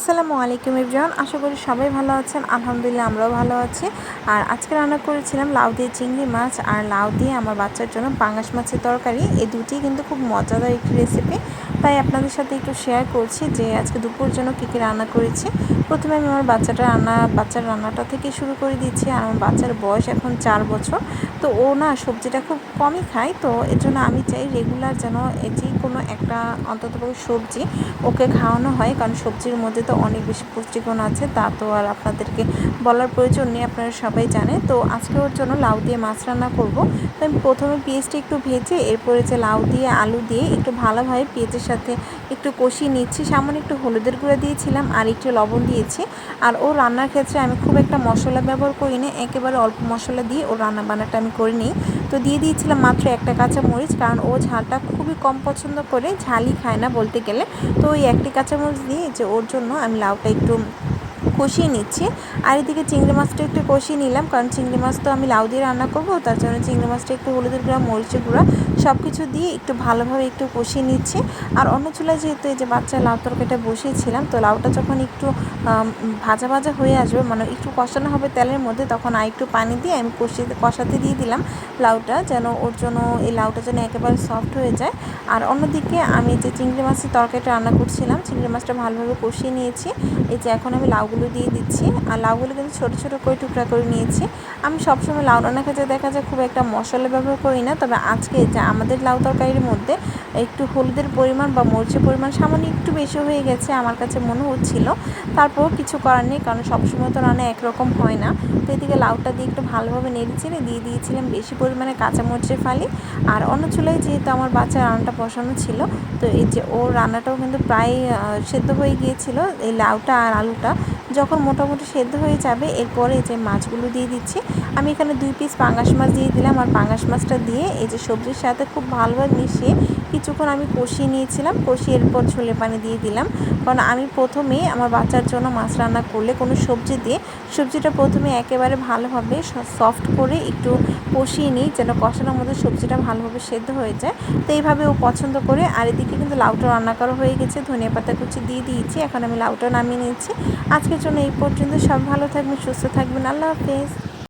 আসসালামু আলাইকুম এভরিওয়ান, আশা করি সবাই ভালো আছেন। আলহামদুলিল্লাহ আমরাও ভালো আছি। আর আজকে রান্না করেছিলাম লাউ দিয়ে চিংড়ি মাছ আর লাউ দিয়ে আমার বাচ্চার জন্য পাঙ্গাস মাছের তরকারি। এই দুটি কিন্তু খুব মজাদার একটি রেসিপি, তাই আপনাদের সাথে একটু শেয়ার করছি যে আজকে দুপুরের জন্য কী কী রান্না করেছি। প্রথমে আমি আমার বাচ্চার রান্নাটা থেকে শুরু করে দিচ্ছি। আর আমার বাচ্চার বয়স এখন 4 বছর, তো ও না সবজিটা খুব কমই খায়, তো এর জন্য আমি চাই রেগুলার যেন যে কোনো একটা অন্ততপক্ষে সবজি ওকে খাওয়ানো হয়, কারণ সবজির মধ্যে তো অনেক বেশি পুষ্টিগুণ আছে, তা তো আর আপনাদেরকে বলার প্রয়োজন নেই, আপনারা সবাই জানে। তো আজকে ওর জন্য লাউ দিয়ে মাছ রান্না করব। তো আমি প্রথমে পেঁয়াজটা একটু ভেজে এরপরে যে লাউ দিয়ে আলু দিয়ে একটু ভালোভাবে পেঁয়াজের সাথে একটু কষিয়ে নিচ্ছি। সামান্য একটু হলুদের গুঁড়া দিয়েছিলাম আর একটু লবণ দিয়েছি। আর ও রান্নার ক্ষেত্রে আমি খুব একটা মশলা ব্যবহার করি না, একেবারে অল্প মশলা দিয়ে ওর রান্না বান্নাটা আমি করে নিই। তো দিয়ে দিয়েছিলাম মাত্র একটা কাঁচা মরিচ, কারণ ও ঝালটা খুবই কম পছন্দ করে, ঝালই খায় না বলতে গেলে। তো ওই একটি কাঁচামরিচ দিয়ে যে ওর জন্য আমি লাউটা একটু কষিয়ে নিচ্ছি। আর এদিকে চিংড়ি মাছটা একটু কষিয়ে নিলাম, কারণ চিংড়ি মাছ তো আমি লাউ দিয়ে রান্না করব, তার জন্য চিংড়ি মাছটা একটু হলুদের গুঁড়া, মরিচের গুঁড়া সব কিছু দিয়ে একটু ভালোভাবে একটু কষিয়ে নিচ্ছি। আর অন্য চুলায় যেহেতু এই যে বাচ্চা লাউ তরকারিটা বসিয়েছিলাম, তো লাউটা যখন একটু ভাজা ভাজা হয়ে আসবে, মানে একটু কষানো হবে তেলের মধ্যে, তখন আর একটু পানি দিয়ে আমি কষাতে দিয়ে দিলাম লাউটা, যেন ওর জন্য এই লাউটা যেন একেবারে সফট হয়ে যায়। আর অন্যদিকে আমি যে চিংড়ি মাছের তরকারিটা রান্না করছিলাম, চিংড়ি মাছটা ভালোভাবে কষিয়ে নিয়েছি। এই যে এখন আমি লাউগুলো দিয়ে দিচ্ছি, আর লাউগুলো কিন্তু ছোটো ছোটো করে টুকরা করে নিয়েছি। আমি সবসময় লাউ রান্না খেতে দেখা যায় খুব একটা মশলা ব্যবহার করি না, তবে আজকে যে আমাদের লাউ তরকারির মধ্যে একটু হলুদের পরিমাণ বা মরিচের পরিমাণ সামান্য একটু বেশি হয়ে গেছে আমার কাছে মনে হচ্ছিল। তারপর কিছু করার নেই, কারণ সবসময় তো রান্না একরকম হয় না। তো এদিকে লাউটা দিয়ে একটু ভালোভাবে নেড়ে চেড়ে দিয়ে দিয়েছিলাম বেশি পরিমাণে কাঁচামরিচের ফালি। আর অন্য চুলায় যেহেতু আমার বাচ্চার রান্নাটা বসানো ছিল, তো এই যে ওর রান্নাটাও কিন্তু প্রায় সেদ্ধ হয়ে গিয়েছিল। এই লাউটা আর আলুটা যখন মোটামুটি সেদ্ধ হয়ে যাবে, এরপরে এই যে মাছগুলো দিয়ে দিচ্ছি। আমি এখানে 2 পিস পাঙ্গাস মাছ দিয়ে দিলাম, আর পাঙ্গাস মাছটা দিয়ে এই যে সবজির সাথে খুব ভালোভাবে মিশিয়ে কিছুক্ষণ আমি কষিয়ে নিয়েছিলাম। কষিয়ে এরপর ছোলে পানি দিয়ে দিলাম, কারণ আমি প্রথমেই আমার বাচ্চার জন্য মাছ রান্না করলে কোনো সবজি দিয়ে সবজিটা প্রথমে একেবারে ভালোভাবে সফট করে একটু কষিয়ে নিই, যেন কষানোর মধ্যে সবজিটা ভালোভাবে সেদ্ধ হয়ে যায়। তো এইভাবে ও পছন্দ করে। আর এদিকে কিন্তু লাউটা রান্না করা হয়ে গেছে, ধনিয়া পাতা কুচি দিয়ে দিয়েছি। এখন আমি লাউটা নামিয়ে নিচ্ছি। আজকের জন্য এই পর্যন্ত। সব ভালো থাকবেন, সুস্থ থাকবেন। আল্লাহ হাফেজ।